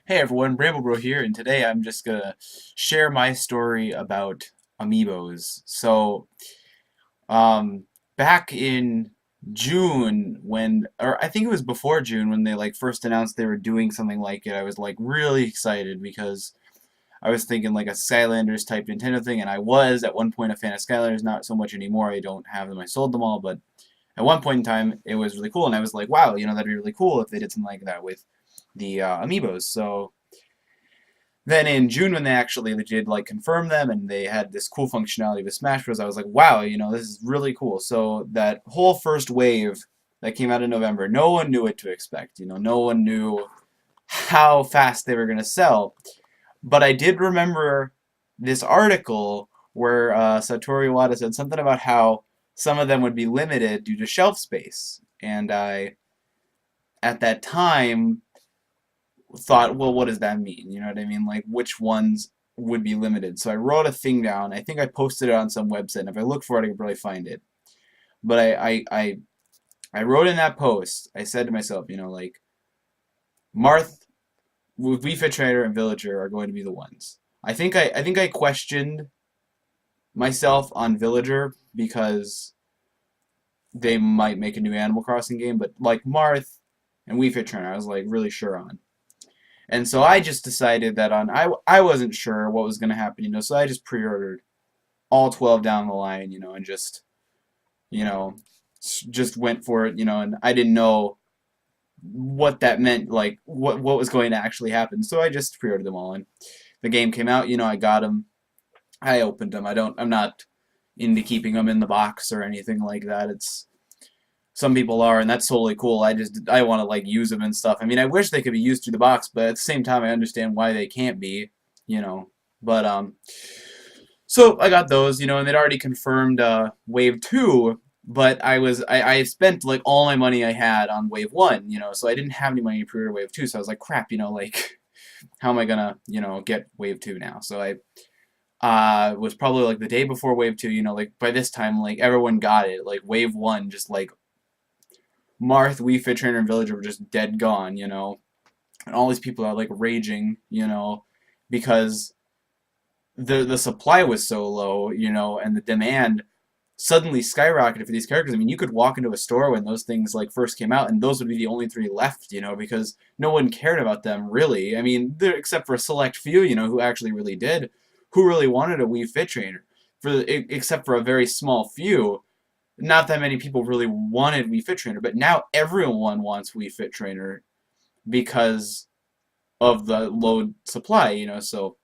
Hey everyone, bearable here, and today I'm just gonna share my story about Amiibos. Um, back in June or I think it was before June when they like first announced they were doing something like it, I was like really excited because I was thinking like a Skylanders type Nintendo thing, and I was at one point a fan of Skylanders, not so much anymore. I don't have them, I sold them all, but at one point in time it was really cool, and I was like, wow, that'd be really cool if they did something like that with the Amiibos. So then in June, when they actually did like confirm them and they had this cool functionality with Smash Bros, I was like, wow, this is really cool. So that whole first wave that came out in November, no one knew what to expect. No one knew how fast they were going to sell. But I did remember this article where Satoru Iwata said something about how some of them would be limited due to shelf space. And I, at that time, thought, well, what does that mean? You know what I mean? Like, which ones would be limited? So I wrote a thing down. I think I posted it on some website, and if I look for it, I can probably find it. But I wrote in that post, I said to myself, like, Marth, Wii Fit Trainer, and Villager are going to be the ones. I think I questioned myself on Villager because they might make a new Animal Crossing game, but like Marth and Wii Fit Trainer, I was like really sure on. And so I just decided that I wasn't sure what was going to happen, so I just pre-ordered all 12 down the line, and you know, just went for it, and I didn't know what that meant, like what was going to actually happen. So I just pre-ordered them all, and the game came out, I got them. I opened them. I'm not into keeping them in the box or anything like that. It's some people are, and that's totally cool. I want to like use them and stuff. I mean, I wish they could be used through the box, but at the same time, I understand why they can't be, you know. But so I got those, and they'd already confirmed Wave 2, but I spent like all my money I had on Wave 1, so I didn't have any money to pre-order Wave 2, so I was like, crap, like how am I gonna, get Wave 2 now? So I was probably like the day before Wave 2, like by this time like everyone got it. Like Wave 1 just like Marth, Wii Fit Trainer, and Villager were just dead gone, and all these people are like raging, because the supply was so low, and the demand suddenly skyrocketed for these characters. I mean, you could walk into a store when those things like first came out, and those would be the only three left, because no one cared about them really. I mean, except for a select few, who actually really did, who really wanted a Wii Fit Trainer. Except for a very small few, not that many people really wanted Wii Fit Trainer, but now everyone wants Wii Fit Trainer because of the low supply, so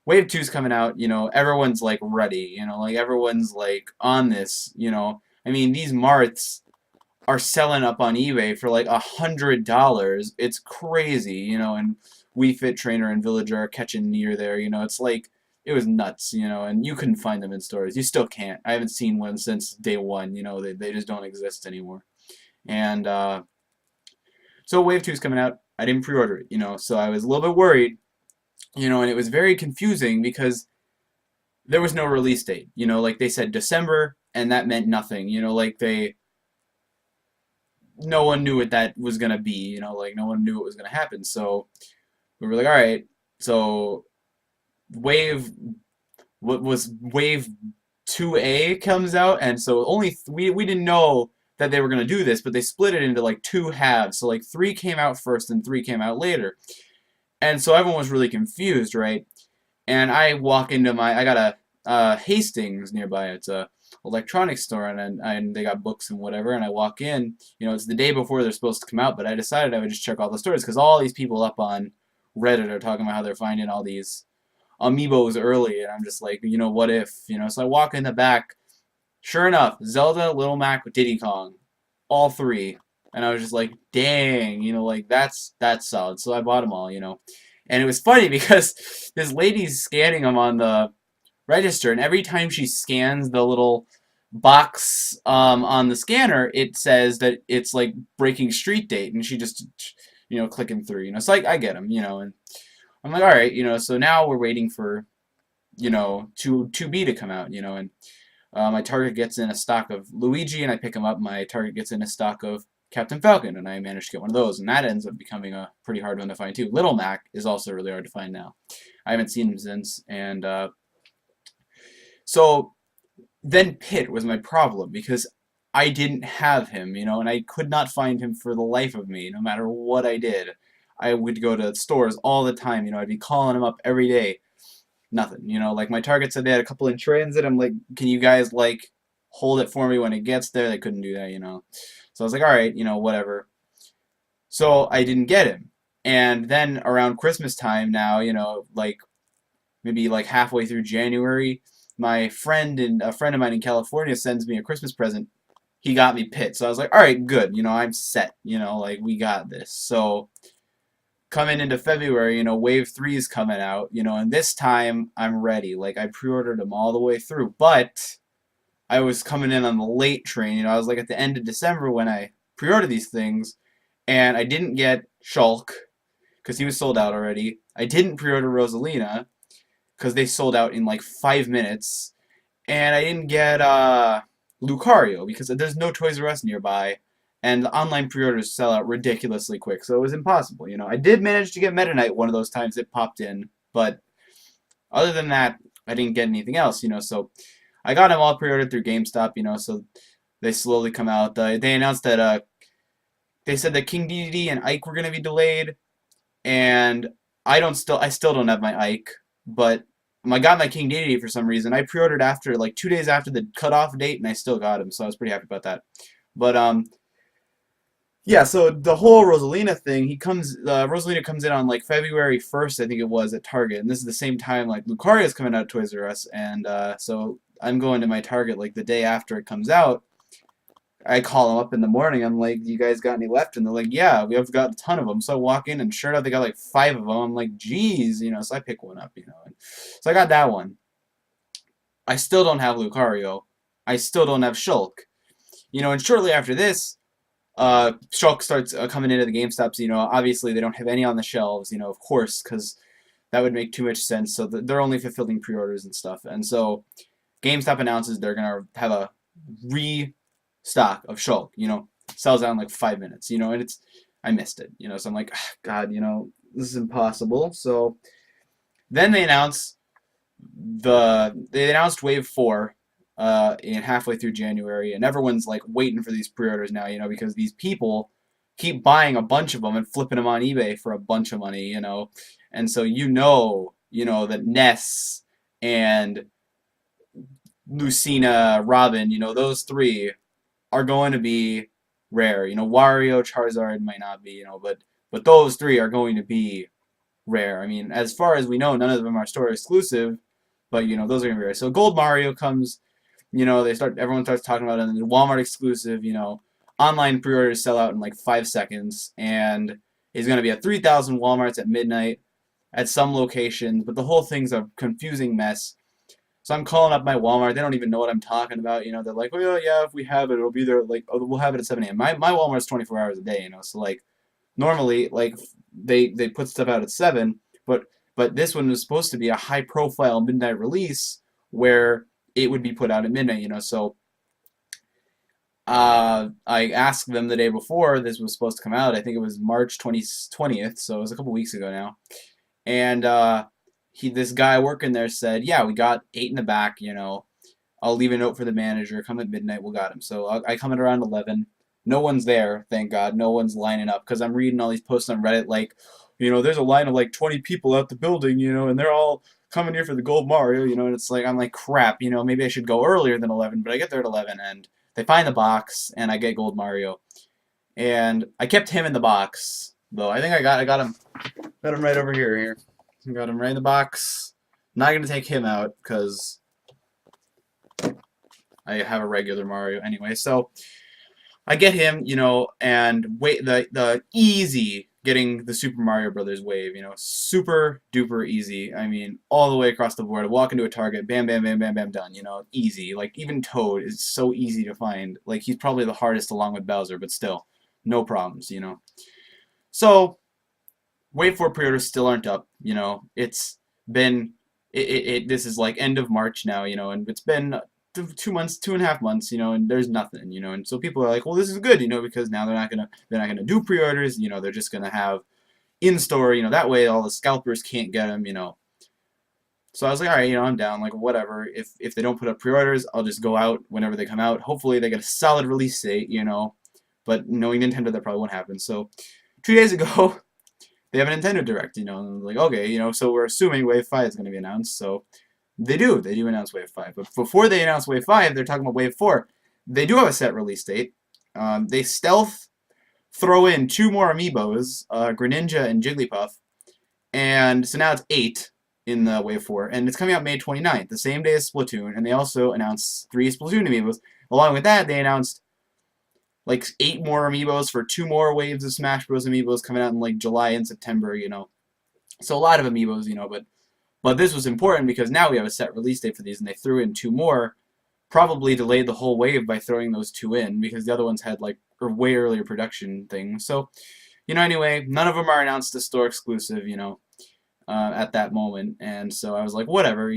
Wave 2's coming out, everyone's like ready, like everyone's like on this, I mean, these Marths are selling up on eBay for like $100. It's crazy, and Wii Fit Trainer and Villager are catching near there, it's like it was nuts, and you couldn't find them in stores. You still can't. I haven't seen one since day one, they just don't exist anymore. And so Wave 2 is coming out. I didn't pre-order it, so I was a little bit worried, and it was very confusing because there was no release date. Like they said December, and that meant nothing. Like no one knew what that was gonna be. Like no one knew what was gonna happen. So we were like, all right. So wave, what was Wave 2A comes out, and so we didn't know that they were gonna do this, but they split it into like two halves. So like three came out first, and three came out later, and so everyone was really confused, right? And I got a Hastings nearby. It's a electronics store, and they got books and whatever. And I walk in, it's the day before they're supposed to come out, but I decided I would just check all the stores because all these people up on Reddit are talking about how they're finding all these amiibos early, and I'm just like, what if, So I walk in the back. Sure enough, Zelda, Little Mac, Diddy Kong, all three. And I was just like, dang, like that's solid. So I bought them all, And it was funny because this lady's scanning them on the register, and every time she scans the little box on the scanner, it says that it's like breaking street date, and she just, clicking through, So I get them, and I'm like, all right, so now we're waiting for, 2B to come out, and my target gets in a stock of Luigi, and I pick him up. My target gets in a stock of Captain Falcon, and I managed to get one of those, and that ends up becoming a pretty hard one to find too. Little Mac is also really hard to find now. I haven't seen him since, and so then Pitt was my problem because I didn't have him, and I could not find him for the life of me, no matter what I did. I would go to stores all the time, I'd be calling him up every day. Nothing, like my Target said they had a couple in transit. I'm like, can you guys like hold it for me when it gets there? They couldn't do that. So I was like, all right, whatever. So I didn't get him. And then around Christmas time now, like maybe like halfway through January, my friend and a friend of mine in California sends me a Christmas present. He got me Pitt. So I was like, all right, good. I'm set. Like we got this. So coming into February, Wave 3 is coming out, and this time I'm ready. Like I pre-ordered them all the way through, but I was coming in on the late train. I was like at the end of December when I pre-ordered these things, and I didn't get Shulk because he was sold out already. I didn't pre-order Rosalina because they sold out in like 5 minutes, and I didn't get Lucario because there's no Toys R Us nearby, and the online pre-orders sell out ridiculously quick, so it was impossible. I did manage to get Meta Knight one of those times it popped in, but other than that, I didn't get anything else. So I got them all pre-ordered through GameStop. So they slowly come out. They announced that they said that King Dedede and Ike were gonna be delayed, and I still don't have my Ike, but I got my King Dedede for some reason. I pre-ordered after like 2 days after the cutoff date, and I still got him, so I was pretty happy about that. But yeah. So the whole Rosalina thing, Rosalina comes in on like February 1st, I think it was, at Target, and this is the same time like Lucario's coming out at Toys R Us, and so I'm going to my Target like the day after it comes out. I call them up in the morning. I'm like, "You guys got any left?" And they're like, "Yeah, we have got a ton of them." So I walk in, and sure enough, they got like 5 of them. I'm like, "Geez," So I pick one up, And so I got that one. I still don't have Lucario. I still don't have Shulk. And shortly after this, Shulk starts coming into the GameStops. Obviously they don't have any on the shelves. Of course, because that would make too much sense. So they're only fulfilling pre-orders and stuff. And so GameStop announces they're gonna have a restock of Shulk. Sells out in like 5 minutes. And I missed it. So I'm like, ah, God, this is impossible. So then they announced Wave 4 in halfway through January, and everyone's like waiting for these pre-orders now, because these people keep buying a bunch of them and flipping them on eBay for a bunch of money, and so that Ness and Lucina, Robin, those three are going to be rare. Wario, Charizard might not be, but those three are going to be rare. I mean, as far as we know, none of them are store exclusive, but those are gonna be rare. So Gold Mario comes, everyone starts talking about it, and Walmart exclusive, online pre-orders sell out in like 5 seconds, and it's gonna be at 3,000 Walmarts at midnight at some locations, but the whole thing's a confusing mess. So I'm calling up my Walmart. They don't even know what I'm talking about. They're like, well, yeah, if we have it, it'll be there. Like, oh, we'll have it at 7 a.m. My Walmart's 24 hours a day. So like, normally, like they put stuff out at 7, but this one was supposed to be a high-profile midnight release where it would be put out at midnight. So I asked them the day before this was supposed to come out. I think it was March 20th, so it was a couple weeks ago now. And this guy working there said, yeah, we got 8 in the back, I'll leave a note for the manager, come at midnight, we'll got him. So I come at around 11. No one's there, thank God. No one's lining up, because I'm reading all these posts on Reddit like, there's a line of like 20 people out the building, and they're all coming here for the Gold Mario, and it's like, I'm like, crap, maybe I should go earlier than 11, but I get there at 11, and they find the box, and I get Gold Mario. And I kept him in the box, though. I think I got him right over here. I got him right in the box. I'm not gonna take him out because I have a regular Mario anyway. So I get him, and wait the easy getting the Super Mario Brothers wave, super duper easy. I mean, all the way across the board. I walk into a Target, bam, bam, bam, bam, bam, done. Easy. Like even Toad is so easy to find. Like he's probably the hardest along with Bowser, but still, no problems. So Wave 4 pre-orders still aren't up. It's been this is like end of March now. And it's been 2 months, 2.5 months, and there's nothing, and so people are like, well, this is good, because now they're not gonna do pre-orders, they're just gonna have in store, that way all the scalpers can't get them. So I was like, all right, I'm down, like whatever. If they don't put up pre-orders, I'll just go out whenever they come out. Hopefully they get a solid release date. But knowing Nintendo, that probably won't happen. So 2 days ago, they have a Nintendo Direct, and I'm like, okay, so we're assuming Wave 5 is going to be announced. So they do announce Wave 5. But before they announce Wave 5, they're talking about Wave 4. They do have a set release date. They stealth throw in 2 more Amiibos, Greninja and Jigglypuff, and so now it's 8 in the Wave 4, and it's coming out May 29th, the same day as Splatoon, and they also announced 3 Splatoon Amiibos. Along with that, they announced like 8 more Amiibos for 2 more waves of Smash Bros. Amiibos coming out in like July and September. So a lot of Amiibos, but this was important because now we have a set release date for these, and they threw in 2 more, probably delayed the whole wave by throwing those 2 in, because the other ones had like way earlier production things. So, anyway, none of them are announced as store exclusive, at that moment, and so I was like, whatever,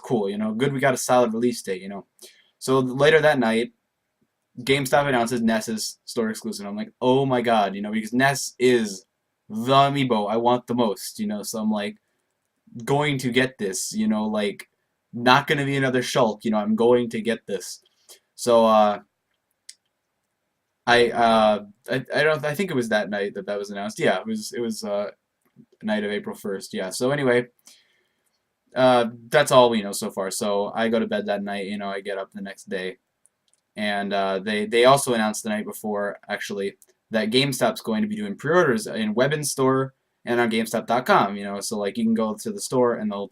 cool, good, we got a solid release date. So later that night, GameStop announces NES's store exclusive. I'm like, oh my god, because NES is the Amiibo I want the most, so I'm like, going to get this, like, not gonna be another Shulk, I'm going to get this. So I think it was that night that was announced. Yeah, it was night of April 1st. Yeah. So anyway, that's all we know so far. So I go to bed that night. I get up the next day, and they also announced the night before, actually, that GameStop's going to be doing pre-orders in Web Store and on GameStop.com. So like you can go to the store and they'll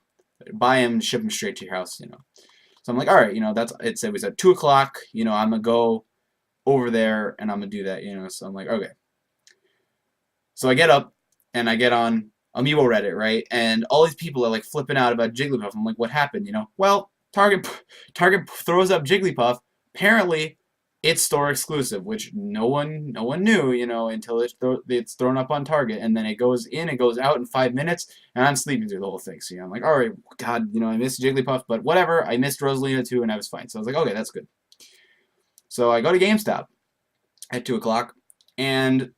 buy them, ship them straight to your house. So I'm like, all right, it was at 2 o'clock. I'm gonna go over there and I'm gonna do that. So I'm like, okay. So I get up and I get on Amiibo Reddit, right? And all these people are like flipping out about Jigglypuff. I'm like, what happened? Well, Target throws up Jigglypuff. Apparently, it's store exclusive, which no one knew, until it's thrown up on Target, and then it goes out in 5 minutes, and I'm sleeping through the whole thing. So I'm like, all right, God, I missed Jigglypuff, but whatever. I missed Rosalina too, and I was fine. So I was like, okay, that's good. So I go to GameStop at 2 o'clock, and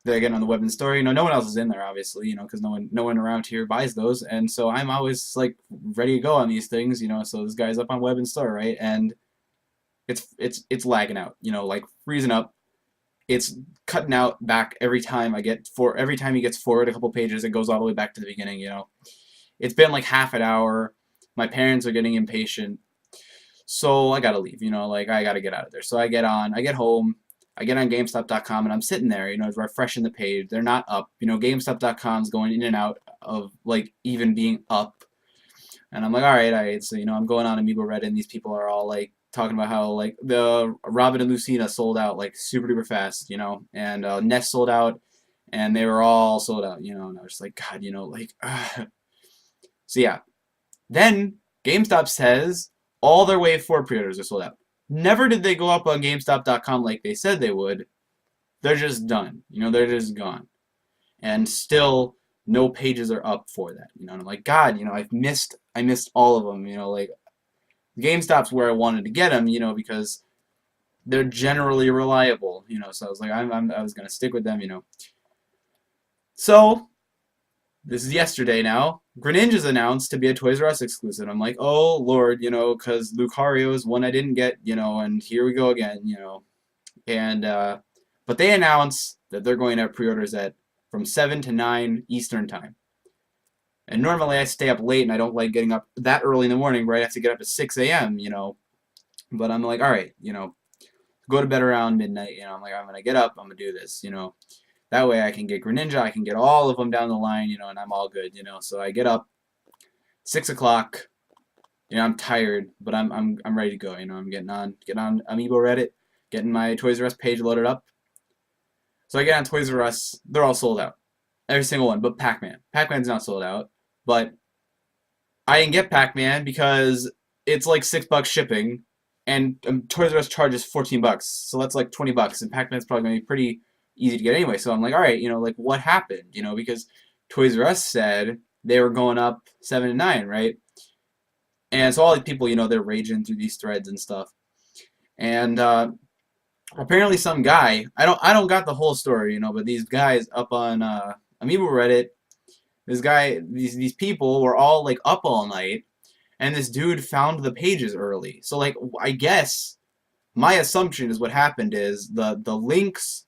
they get on the Web Story. No one else is in there, obviously, because no one around here buys those, and so I'm always like ready to go on these things, So this guy's up on Web Story, right? And it's lagging out, like freezing up. It's cutting out back every time every time he gets forward a couple pages, it goes all the way back to the beginning. It's been like half an hour. My parents are getting impatient, so I gotta leave. Like I gotta get out of there. So I get home. I get on GameStop.com and I'm sitting there, refreshing the page. They're not up. GameStop.com's going in and out of like even being up. And I'm like, all right. So I'm going on Amiibo Reddit, and these people are all like talking about how like the Robin and Lucina sold out like super duper fast, and Ness sold out, and they were all sold out, and I was just like, God, like. So yeah, then GameStop says all their Wave 4 pre-orders are sold out. Never did they go up on GameStop.com like they said they would. They're just done. They're just gone. And still, no pages are up for that. And I'm like, God, I missed all of them. Like, GameStop's where I wanted to get them. Because they're generally reliable. So I was like, I was gonna stick with them. So this is yesterday now. Greninja's announced to be a Toys R Us exclusive. I'm like, oh Lord, because Lucario is one I didn't get, and here we go again, and but they announced that they're going to have pre-orders from 7 to 9 Eastern time. And normally I stay up late and I don't like getting up that early in the morning, right? I have to get up at 6 a.m., But I'm like, all right, go to bed around midnight, I'm like, I'm gonna get up, I'm gonna do this, That way I can get Greninja, I can get all of them down the line, and I'm all good, So I get up, 6 o'clock, I'm tired, but I'm ready to go, I'm getting on Amiibo Reddit, getting my Toys R Us page loaded up. So I get on Toys R Us, they're all sold out. Every single one, but Pac-Man. Pac-Man's not sold out, but I didn't get Pac-Man because it's like $6 shipping, and Toys R Us charges $14, so that's like $20, and Pac-Man's probably going to be pretty easy to get anyway. So I'm like, all right, like what happened? Because Toys R Us said they were going up 7 to 9, right? And so all these people, they're raging through these threads and stuff. And apparently some guy, I don't got the whole story, but these guys up on Amiibo Reddit, this guy, these people were all like up all night, and this dude found the pages early. So like I guess my assumption is what happened is the links,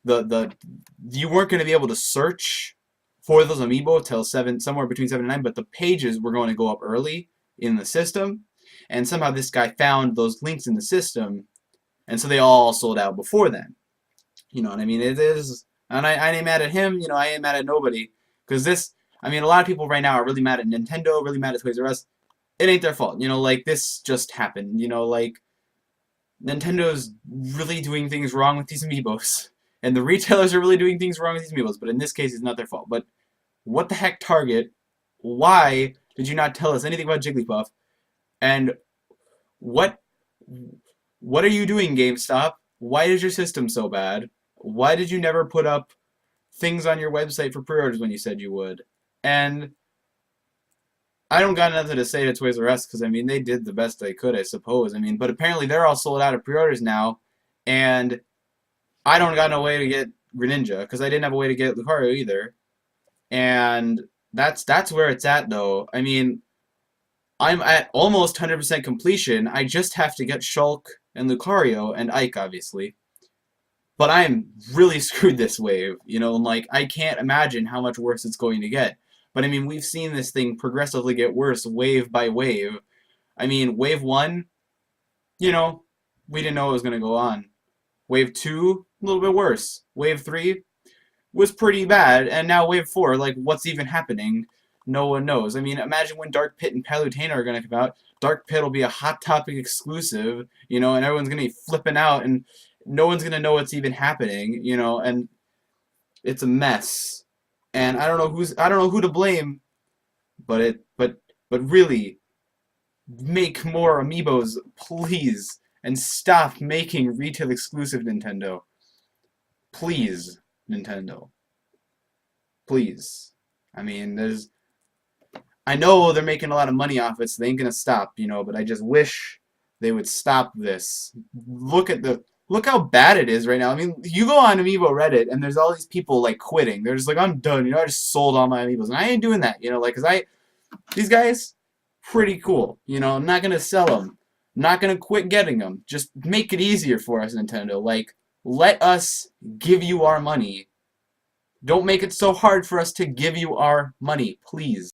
the you weren't going to be able to search for those amiibo till 7, somewhere between 7 and 9, but the pages were going to go up early in the system, and somehow this guy found those links in the system, and so they all sold out before then. You know what I mean? It is, and I ain't mad at him. I ain't mad at nobody, because this. I mean, a lot of people right now are really mad at Nintendo, really mad at Toys R Us. It ain't their fault. Like this just happened. Like Nintendo's really doing things wrong with these amiibos, and the retailers are really doing things wrong with these amiibos. But in this case, it's not their fault. But what the heck, Target? Why did you not tell us anything about Jigglypuff? And what what are you doing, GameStop? Why is your system so bad? Why did you never put up things on your website for pre-orders when you said you would? And I don't got nothing to say to Toys R Us, because I mean they did the best they could, I suppose. I mean, but apparently they're all sold out of pre-orders now, and I don't got no way to get Greninja, because I didn't have a way to get Lucario either. And that's where it's at, though. I mean, I'm at almost 100% completion. I just have to get Shulk and Lucario and Ike, obviously. But I'm really screwed this wave, and like I can't imagine how much worse it's going to get. But I mean, we've seen this thing progressively get worse wave by wave. I mean, wave 1, we didn't know it was going to go on. Wave 2, a little bit worse. Wave 3 was pretty bad, and now wave 4, like what's even happening? No one knows. I mean, imagine when Dark Pit and Palutena are going to come out. Dark Pit will be a Hot Topic exclusive, and everyone's going to be flipping out, and no one's going to know what's even happening, and it's a mess. And I don't know who to blame, but really, make more amiibos, please, and stop making retail exclusive, Nintendo. Please, Nintendo. Please. I mean, I know they're making a lot of money off it, so they ain't gonna stop, but I just wish they would stop this. Look how bad it is right now. I mean, you go on Amiibo Reddit, and there's all these people like quitting. They're just like, I'm done. I just sold all my amiibos, and I ain't doing that. Like, cause these guys, pretty cool. I'm not gonna sell them. I'm not gonna quit getting them. Just make it easier for us, Nintendo. Like, let us give you our money. Don't make it so hard for us to give you our money, please.